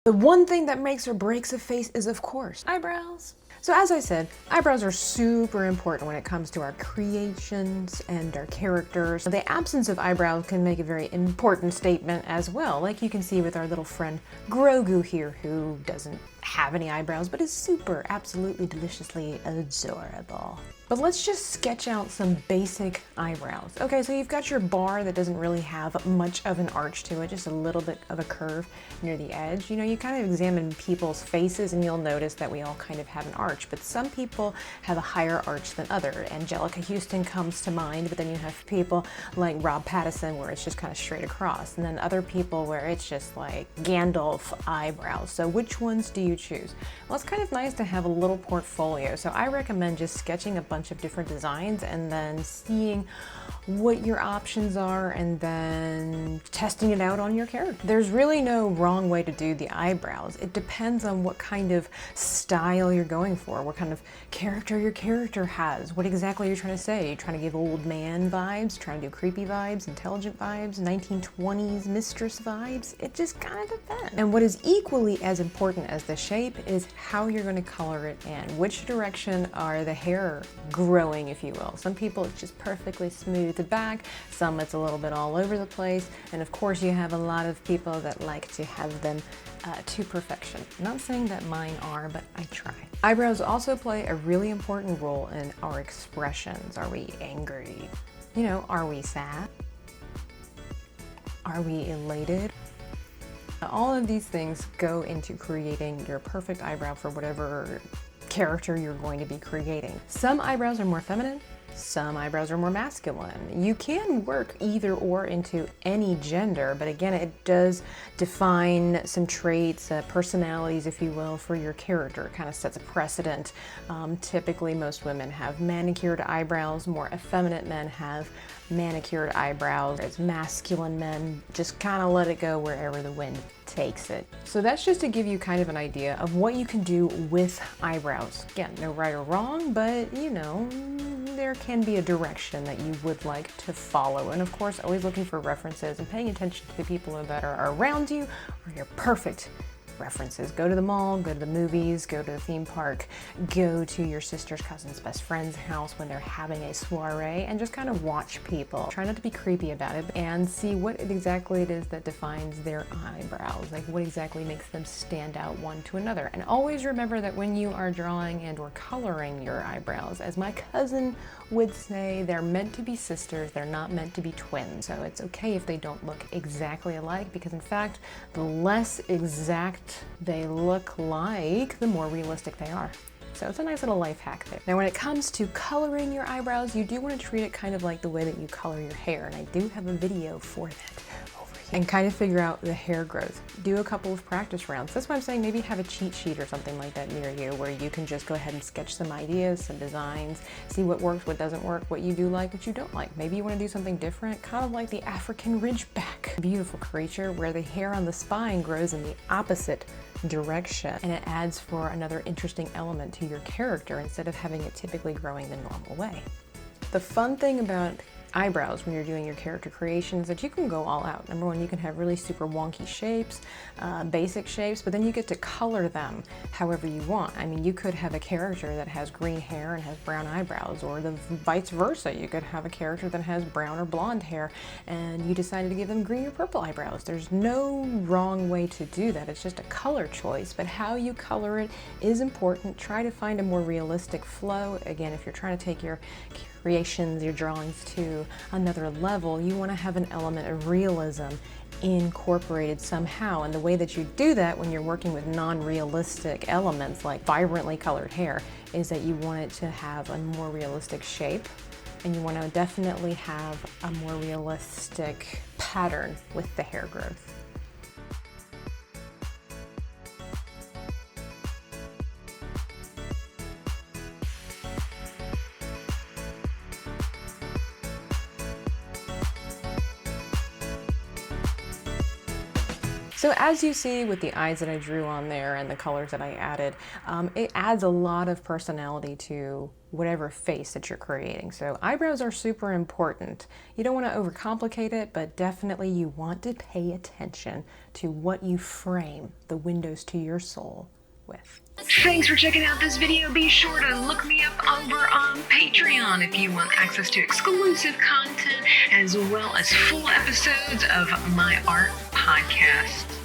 The one thing that makes or breaks a face is, of course, eyebrows. So as I said, eyebrows are super important when it comes to our creations and our characters. The absence of eyebrows can make a very important statement as well, like you can see with our little friend Grogu here, who doesn't have any eyebrows but is super, absolutely deliciously adorable. But let's just sketch out some basic eyebrows. Okay, so you've got your bar that doesn't really have much of an arch to it, just a little bit of a curve near the edge. You know, you kind of examine people's faces and you'll notice that we all kind of have an arch, but some people have a higher arch than other. Angelica Houston comes to mind, but then you have people like Rob Pattinson where it's just kind of straight across, and then other people where it's just like Gandalf eyebrows. So which ones do you choose? Well, it's kind of nice to have a little portfolio, so I recommend just sketching a bunch of different designs and then seeing what your options are and then testing it out on your character. There's really no wrong way to do the eyebrows. It depends on what kind of style you're going for, what kind of character your character has, what exactly you're trying to say. Are you trying to give old man vibes, trying to do creepy vibes, intelligent vibes, 1920s mistress vibes? It just kind of depends. And what is equally as important as the shape is how you're going to color it in. Which direction are the hair growing, if you will? Some people it's just perfectly smooth the back, some it's a little bit all over the place, and of course you have a lot of people that like to have them to perfection. I'm not saying that mine are, but I try. Eyebrows also play a really important role in our expressions. Are we angry? You know, are we sad? Are we elated? All of these things go into creating your perfect eyebrow for whatever character you're going to be creating. Some eyebrows are more feminine, some eyebrows are more masculine. You can work either or into any gender, but again, it does define some traits, personalities, if you will, for your character. It kind of sets a precedent. Typically, most women have manicured eyebrows, more effeminate men have manicured eyebrows, whereas masculine men just kind of let it go wherever the wind takes it. So that's just to give you kind of an idea of what you can do with eyebrows. Again, no right or wrong, but you know, there can be a direction that you would like to follow. And of course, always looking for references and paying attention to the people that are around you or your perfect references. Go to the mall, go to the movies, go to the theme park, go to your sister's cousin's best friend's house when they're having a soiree, and just kind of watch people. Try not to be creepy about it and see what exactly it is that defines their eyebrows, like what exactly makes them stand out one to another. And always remember that when you are drawing and or coloring your eyebrows, as my cousin would say, they're meant to be sisters, they're not meant to be twins. So it's okay if they don't look exactly alike, because in fact, the less exact they look like, the more realistic they are. So it's a nice little life hack there. Now when it comes to coloring your eyebrows, you do want to treat it kind of like the way that you color your hair, and I do have a video for that. And kind of figure out the hair growth. Do a couple of practice rounds. That's why I'm saying maybe have a cheat sheet or something like that near you where you can just go ahead and sketch some ideas, some designs, see what works, what doesn't work, what you do like, what you don't like. Maybe you want to do something different, kind of like the African Ridgeback. Beautiful creature where the hair on the spine grows in the opposite direction, and it adds for another interesting element to your character instead of having it typically growing the normal way. The fun thing about eyebrows when you're doing your character creations that you can go all out. Number one, you can have really super wonky shapes, basic shapes, but then you get to color them however you want. I mean, you could have a character that has green hair and has brown eyebrows, or the vice versa. You could have a character that has brown or blonde hair and you decided to give them green or purple eyebrows. There's no wrong way to do that. It's just a color choice, but how you color it is important. Try to find a more realistic flow. Again, if you're trying to take your creations, your drawings to another level, you want to have an element of realism incorporated somehow. And the way that you do that when you're working with non-realistic elements like vibrantly colored hair is that you want it to have a more realistic shape, and you want to definitely have a more realistic pattern with the hair growth. So as you see with the eyes that I drew on there and the colors that I added, it adds a lot of personality to whatever face that you're creating. So eyebrows are super important. You don't want to overcomplicate it, but definitely you want to pay attention to what you frame the windows to your soul with. Thanks for checking out this video. Be sure to look me up over on Patreon if you want access to exclusive content as well as full episodes of my art podcast.